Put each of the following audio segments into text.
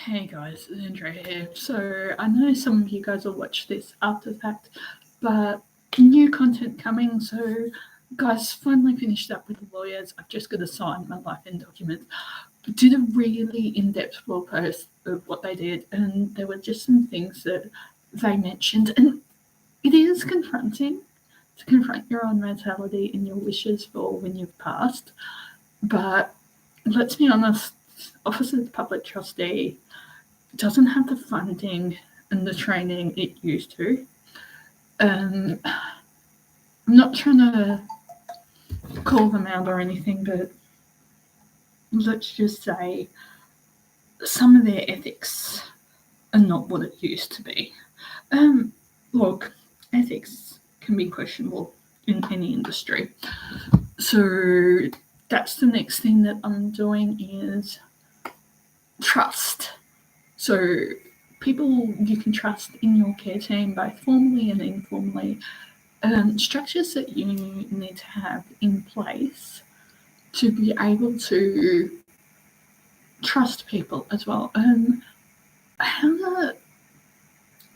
Hey guys, it's Andrea here. So I know some of you guys will watch this after the fact, but new content coming. So guys, finally finished up with the lawyers. I've just got to sign my life in documents. Did a really in-depth blog post of what they did, and there were just some things that they mentioned, and it is confronting to confront your own mentality and your wishes for when you've passed. But let's be honest, Office of the Public Trustee doesn't have the funding and the training it used to. I'm not trying to call them out or anything, but let's just say some of their ethics are not what it used to be. Look, ethics can be questionable in any industry. So that's the next thing that I'm doing is trust. So people you can trust in your care team, both formally and informally, structures that you need to have in place to be able to trust people as well. How to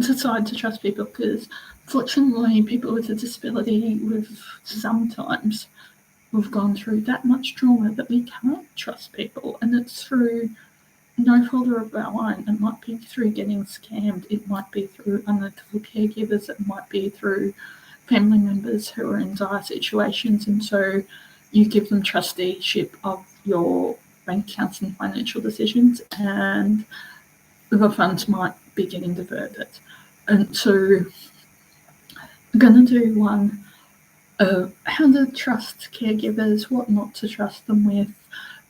decide to trust people, because fortunately people with a disability we've gone through that much trauma that we can't trust people, and it's through no fault of our own. It might be through getting scammed, it might be through unethical caregivers, it might be through family members who are in dire situations, and so you give them trusteeship of your bank accounts and financial decisions, and the funds might be getting diverted. And so I'm going to do one of how to trust caregivers, what not to trust them with,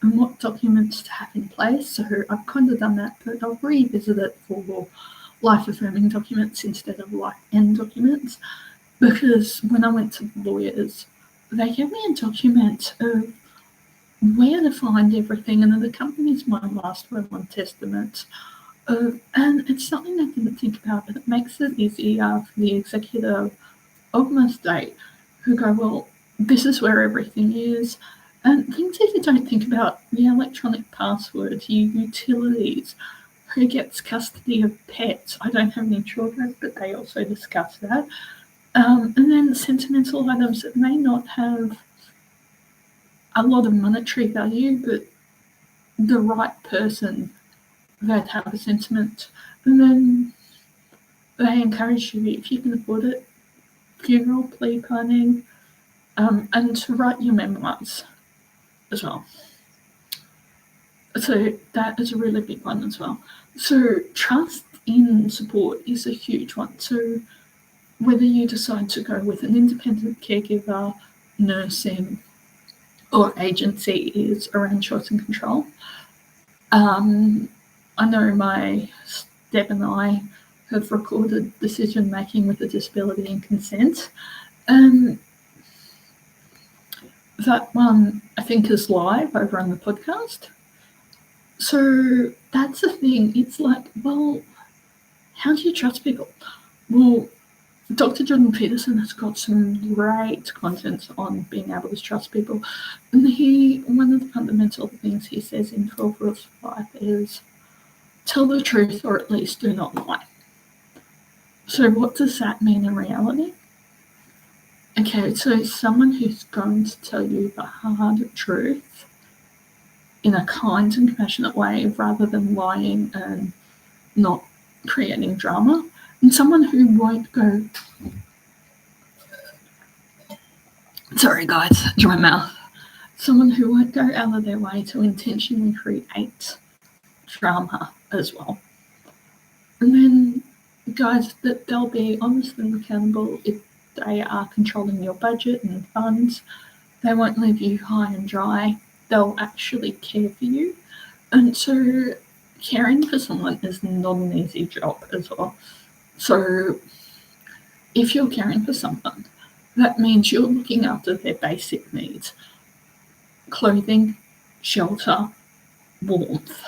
and what documents to have in place. So I've kind of done that, but I'll revisit it for life-affirming documents instead of life-end documents, because when I went to the lawyers, they gave me a document of where to find everything, and then the company's my last will and testament. And it's something I didn't think about, but it makes it easier for the executive of my state who go, well, this is where everything is. And things that you don't think about, the electronic passwords, your utilities, who gets custody of pets. I don't have any children, but they also discuss that. And then sentimental items that may not have a lot of monetary value, but the right person that have a sentiment. And then they encourage you, if you can afford it, funeral, plea planning, and to write your memoirs as well. So that is a really big one as well. So trust in support is a huge one. So whether you decide to go with an independent caregiver, nursing, or agency is around choice and control. I know my step and I have recorded decision making with a disability and consent. That one I think is live over on the podcast. So that's the thing. It's like, well, how do you trust people? Well, Dr. Jordan Peterson has got some great content on being able to trust people. And one of the fundamental things he says in 12 Rules for Life is tell the truth, or at least do not lie. So what does that mean in reality? Okay, so someone who's going to tell you the hard truth in a kind and compassionate way rather than lying and not creating drama. And someone who won't go... Sorry guys, dry mouth. Someone who won't go out of their way to intentionally create drama as well. And then guys, that they'll be honest and accountable if they are controlling your budget and funds. They won't leave you high and dry. They'll actually care for you. And so caring for someone is not an easy job as well. So if you're caring for someone, that means you're looking after their basic needs: clothing, shelter, warmth.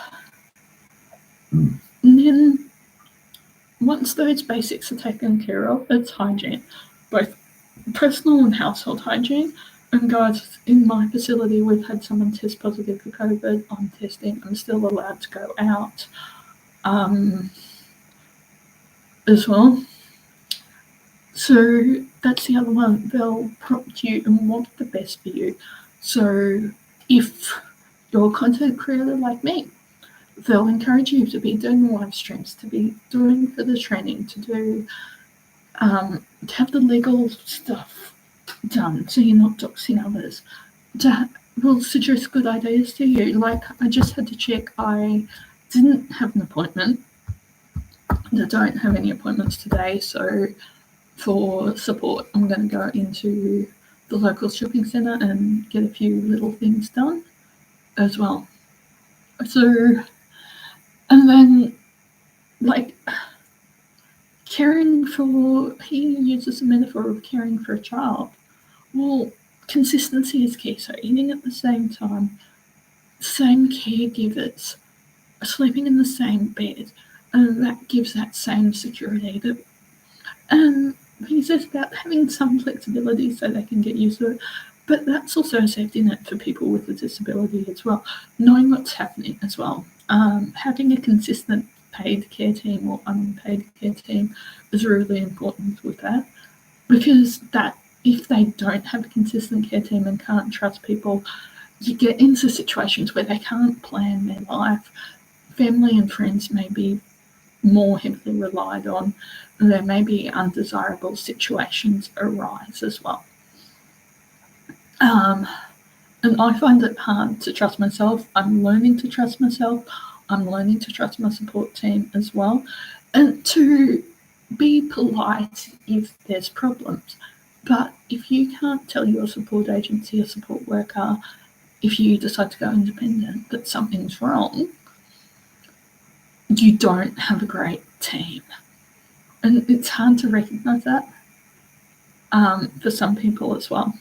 And then once those basics are taken care of, it's hygiene, both personal and household hygiene. And guys, in my facility, we've had someone test positive for COVID. I'm testing. I'm still allowed to go out. as well. So that's the other one. They'll prompt you and want the best for you. So if you're a content creator like me, they'll encourage you to be doing live streams, to be doing for the training, to have the legal stuff done so you're not doxing others. Will suggest good ideas to you. Like, I just had to check, I didn't have an appointment. I don't have any appointments today, so for support, I'm going to go into the local shopping centre and get a few little things done as well. So, and then, like, caring for, he uses a metaphor of caring for a child. Well, consistency is key. So eating at the same time, same caregivers, sleeping in the same bed, and that gives that same security. And he says about having some flexibility so they can get used to it, but that's also a safety net for people with a disability as well, knowing what's happening as well. Having a consistent paid care team or unpaid care team is really important with that, because that if they don't have a consistent care team and can't trust people, you get into situations where they can't plan their life. Family and friends may be more heavily relied on, and there may be undesirable situations arise as well. And I find it hard to trust myself. I'm learning to trust myself. I'm learning to trust my support team as well, and to be polite if there's problems. But if you can't tell your support agency or support worker, if you decide to go independent, that something's wrong, you don't have a great team. And it's hard to recognise that for some people as well.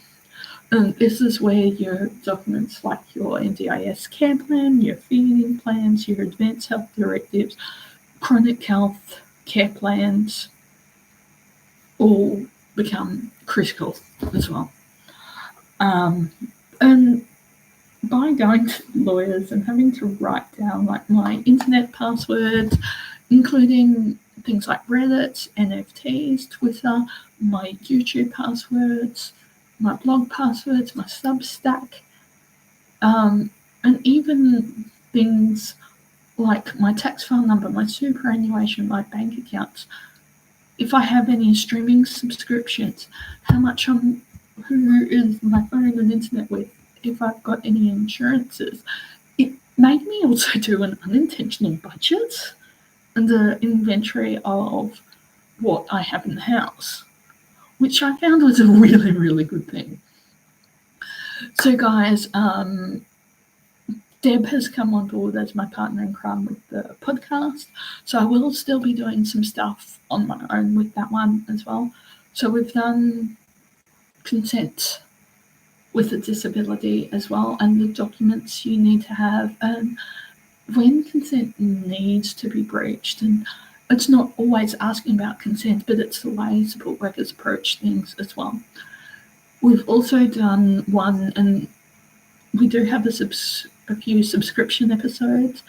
And this is where your documents like your NDIS care plan, your feeding plans, your advanced health directives, chronic health care plans all become critical as well. And by going to lawyers and having to write down like my internet passwords, including things like Reddit, NFTs, Twitter, my YouTube passwords, my blog passwords, my Substack, and even things like my tax file number, my superannuation, my bank accounts. If I have any streaming subscriptions, how much who is my phone and internet with, if I've got any insurances. It made me also do an unintentional budget and an inventory of what I have in the house, which I found was a really, really good thing. So guys, Deb has come on board as my partner in crime with the podcast. So I will still be doing some stuff on my own with that one as well. So we've done consent with a disability as well, and the documents you need to have, and when consent needs to be breached. And it's not always asking about consent, but it's the way support workers approach things as well. We've also done one, and we do have a few subscription episodes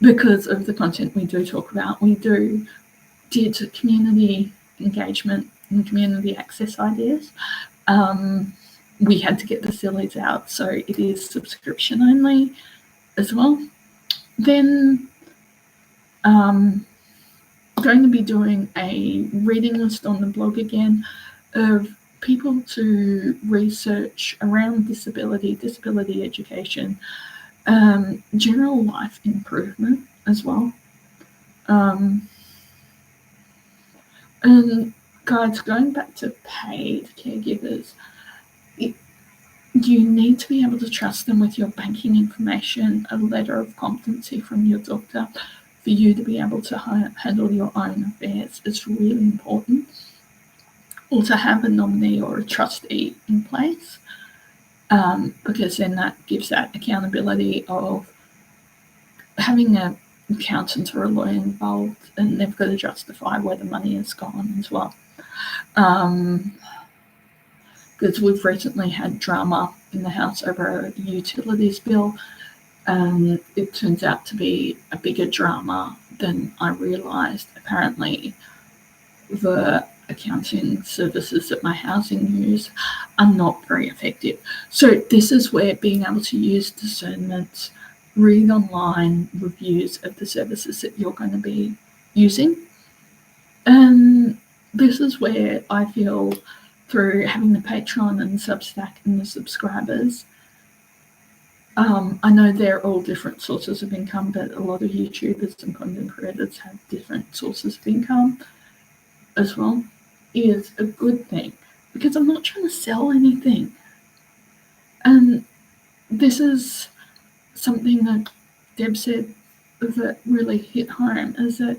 because of the content we do talk about. We did community engagement and community access ideas. We had to get the sillies out, so it is subscription only as well. Then I'm going to be doing a reading list on the blog again of people to research around disability education, general life improvement as well. And guys, going back to paid caregivers, you need to be able to trust them with your banking information, a letter of competency from your doctor for you to be able to handle your own affairs. It's really important. Or to have a nominee or a trustee in place, because then that gives that accountability of having an accountant or a lawyer involved, and they've got to justify where the money has gone as well. Because we've recently had drama in the house over a utilities bill. It turns out to be a bigger drama then I realised apparently the accounting services that my housing use are not very effective. So this is where being able to use discernment, read online reviews of the services that you're going to be using. And this is where I feel through having the Patreon and Substack and the subscribers, I know they're all different sources of income, but a lot of YouTubers and content creators have different sources of income as well, is a good thing because I'm not trying to sell anything. And this is something that Deb said that really hit home, is that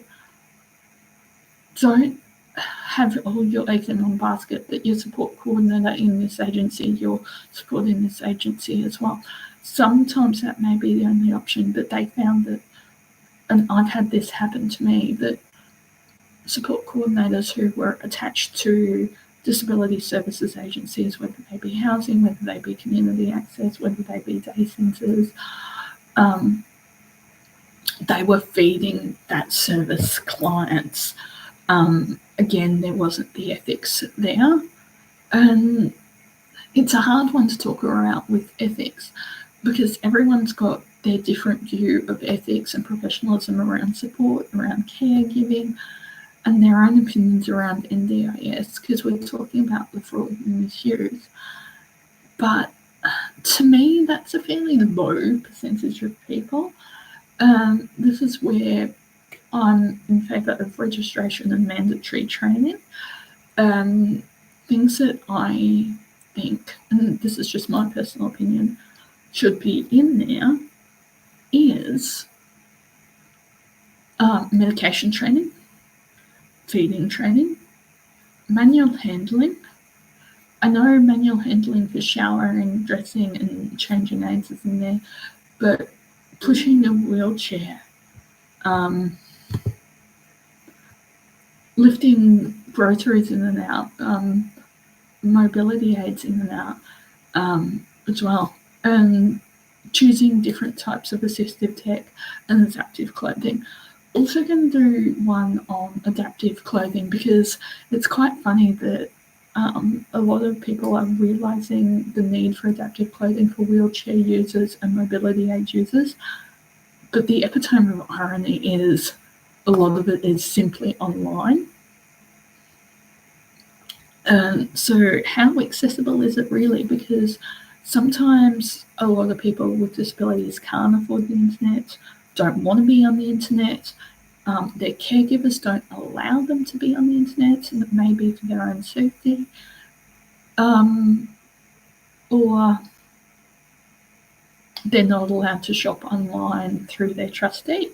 don't have all your eggs in one basket, that your support coordinator in this agency, you're supporting this agency as well. Sometimes that may be the only option, but they found that, and I've had this happen to me, that support coordinators who were attached to disability services agencies, whether they be housing, whether they be community access, whether they be day centres, they were feeding that service clients. Again, there wasn't the ethics there. And it's a hard one to talk around with ethics because everyone's got their different view of ethics and professionalism around support, around caregiving, and their own opinions around NDIS, because we're talking about the fraud and misuse. But to me, that's a fairly low percentage of people. This is where I'm in favour of registration and mandatory training. Things that I think, and this is just my personal opinion, should be in there is medication training, feeding training, manual handling. I know manual handling for showering, dressing and changing aids is in there, but pushing a wheelchair, lifting groceries in and out, mobility aids in and out as well, and choosing different types of assistive tech and adaptive clothing. Also going to do one on adaptive clothing because it's quite funny that a lot of people are realising the need for adaptive clothing for wheelchair users and mobility aid users, but the epitome of irony is a lot of it is simply online. So how accessible is it really? Because sometimes a lot of people with disabilities can't afford the internet, don't want to be on the internet, their caregivers don't allow them to be on the internet, and it may be for their own safety, or they're not allowed to shop online through their trustee.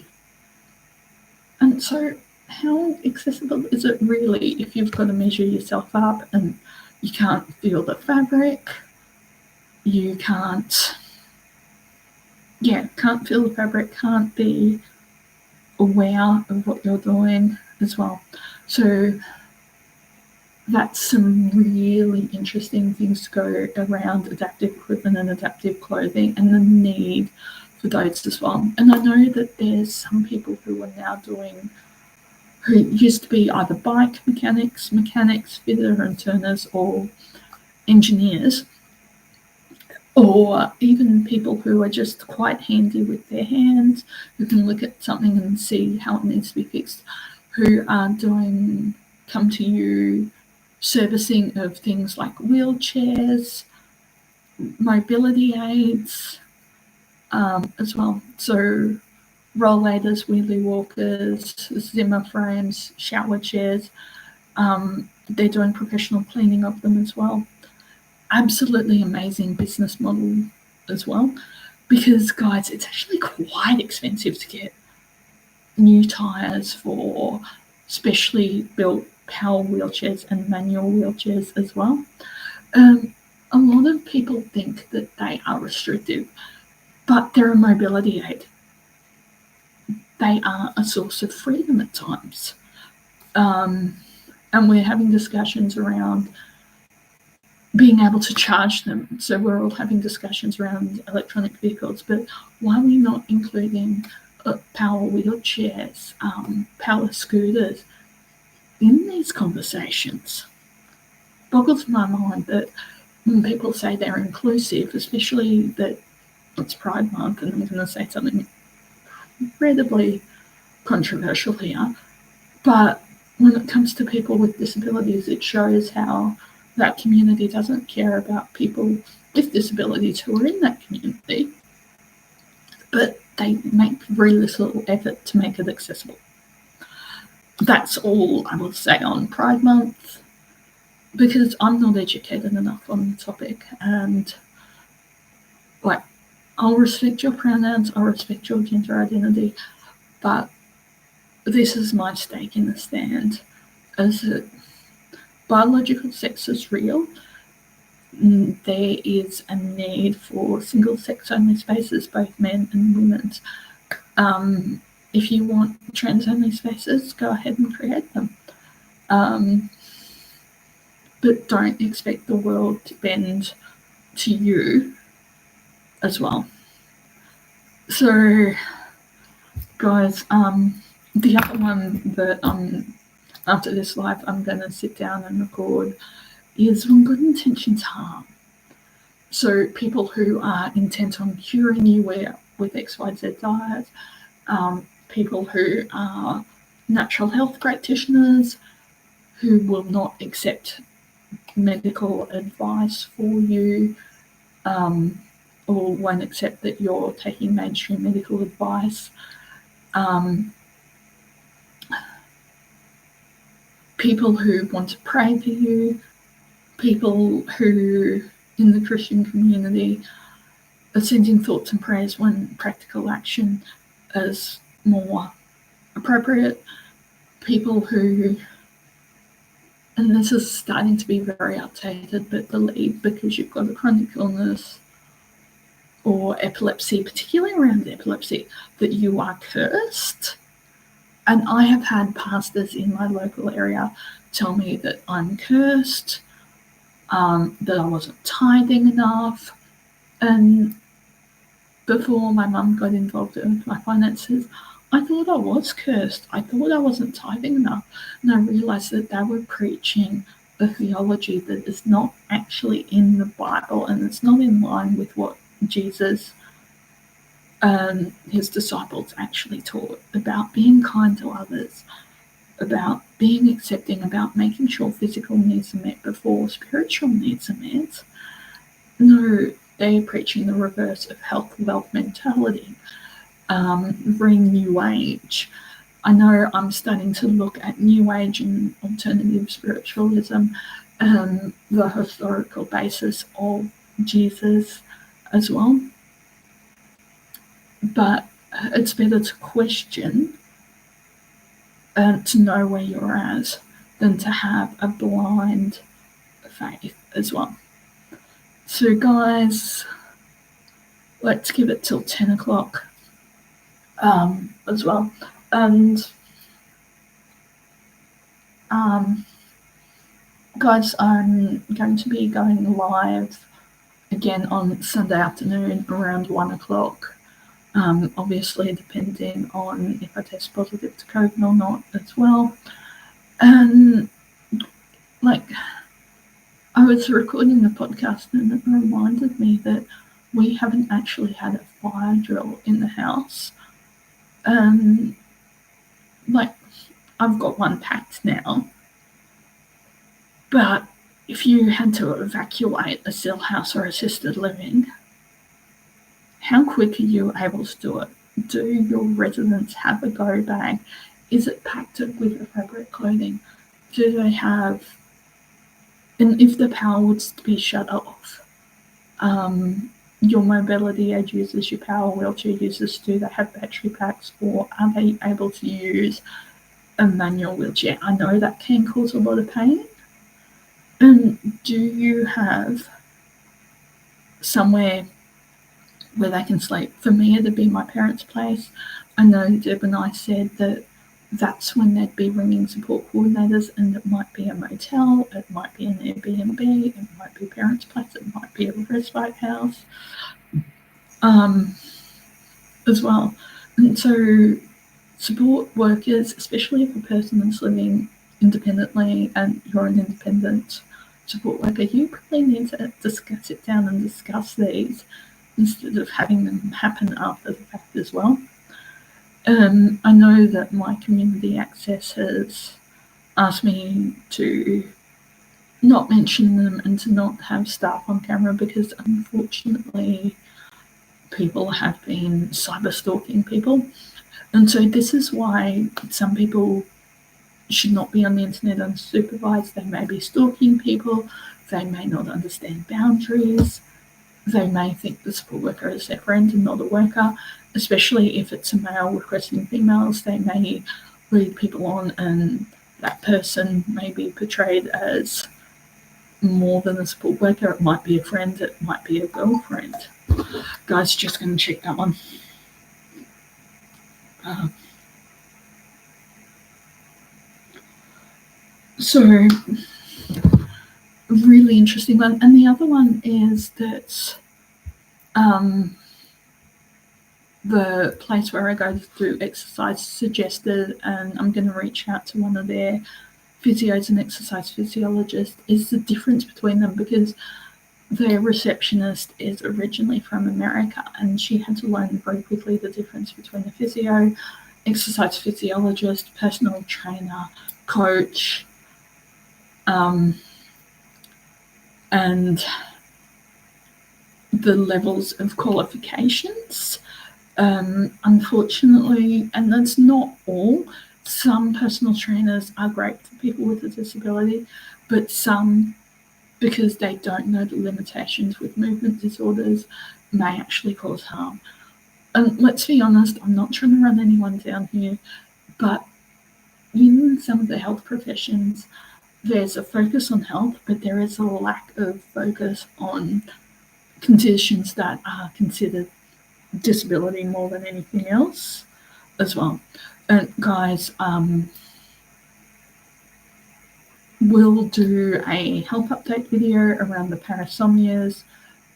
And so how accessible is it really if you've got to measure yourself up and you can't feel the fabric, you can't feel the fabric, can't be aware of what you're doing as well. So that's some really interesting things to go around adaptive equipment and adaptive clothing and the need for those as well. And I know that there's some people who are now doing, who used to be either bike mechanics, fitter and turners, or engineers, or even people who are just quite handy with their hands, who can look at something and see how it needs to be fixed, who are doing come to you servicing of things like wheelchairs, mobility aids as well. So rollators, wheelie walkers, Zimmer frames, shower chairs. They're doing professional cleaning of them as well. Absolutely amazing business model as well, because guys, it's actually quite expensive to get new tires for specially built power wheelchairs and manual wheelchairs as well. A lot of people think that they are restrictive, but they're a mobility aid. They are a source of freedom at times. And we're having discussions around being able to charge them. So we're all having discussions around electronic vehicles, but why are we not including power wheelchairs, power scooters in these conversations. Boggles my mind that when people say they're inclusive, especially that it's Pride Month, and I'm going to say something incredibly controversial here, but when it comes to people with disabilities, it shows how that community doesn't care about people with disabilities who are in that community, but they make very little effort to make it accessible. That's all I will say on Pride Month, because I'm not educated enough on the topic, and I'll respect your pronouns, I'll respect your gender identity, but this is my stake in the stand, is that biological sex is real. There is a need for single-sex only spaces, both men and women's. If you want trans-only spaces, go ahead and create them. But don't expect the world to bend to you as well. So, guys, the other one that after this live I'm going to sit down and record is when good intentions harm. So people who are intent on curing you with XYZ diet, people who are natural health practitioners who will not accept medical advice for you, or won't accept that you're taking mainstream medical advice. People who want to pray for you, people who in the Christian community are sending thoughts and prayers when practical action is more appropriate, people who, and this is starting to be very outdated, but believe because you've got a chronic illness or epilepsy, particularly around epilepsy, that you are cursed. And I have had pastors in my local area tell me that I'm cursed, that I wasn't tithing enough. And before my mum got involved in my finances, I thought I was cursed. I thought I wasn't tithing enough. And I realised that they were preaching a theology that is not actually in the Bible, and it's not in line with what Jesus and his disciples actually taught about being kind to others, about being accepting, about making sure physical needs are met before spiritual needs are met. No, they're preaching the reverse of health wealth mentality, very new age. I know I'm starting to look at new age and alternative spiritualism, the historical basis of Jesus as well. But it's better to question and to know where you're at than to have a blind faith as well. So guys, let's give it till 10 o'clock as well. And guys, I'm going to be going live again on Sunday afternoon around 1 o'clock. Obviously depending on if I test positive to COVID or not as well. And I was recording the podcast and it reminded me that we haven't actually had a fire drill in the house. I've got one packed now, but if you had to evacuate a cell house or assisted living, how quick are you able to do it? Do your residents have a go bag? Is it packed with appropriate clothing? Do they have, and if the power was to be shut off, your mobility aid users, your power wheelchair users, do they have battery packs, or are they able to use a manual wheelchair? I know that can cause a lot of pain. And do you have somewhere where they can sleep? For me, it'd be my parents' place. I know Deb and I said that that's when they'd be ringing support coordinators, and it might be a motel, it might be an Airbnb, it might be a parents' place, it might be a respite house as well. And so support workers, especially if a person is living independently and you're an independent support worker, you probably need to sit down and discuss these instead of having them happen after the fact as well. I know that my community access has asked me to not mention them and to not have staff on camera because unfortunately people have been cyber stalking people. And so this is why some people should not be on the internet unsupervised. They may be stalking people. They may not understand boundaries. They may think the support worker is their friend and not a worker, especially if it's a male requesting females. They may lead people on and that person may be portrayed as more than a support worker. It might be a friend. It might be a girlfriend. Guys, just going to check that one. So, really interesting one. And the other one is that the place where I go to do exercise suggested, and I'm going to reach out to one of their physios and exercise physiologists, is the difference between them, because their receptionist is originally from America and she had to learn very quickly the difference between a physio, exercise physiologist, personal trainer, coach, and the levels of qualifications. Unfortunately, and that's not all, some personal trainers are great for people with a disability, but some, because they don't know the limitations with movement disorders, may actually cause harm. And let's be honest, I'm not trying to run anyone down here, but in some of the health professions, there's a focus on health, but there is a lack of focus on conditions that are considered disability more than anything else as well. And guys, we'll do a health update video around the parasomnias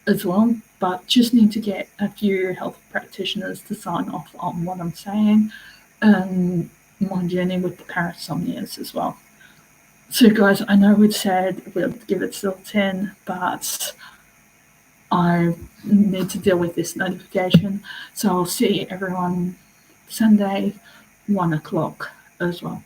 as well, but just need to get a few health practitioners to sign off on what I'm saying and my journey with the parasomnias as well. So guys, I know we've said we'll give it still 10, but I need to deal with this notification. So I'll see everyone Sunday, 1 o'clock as well.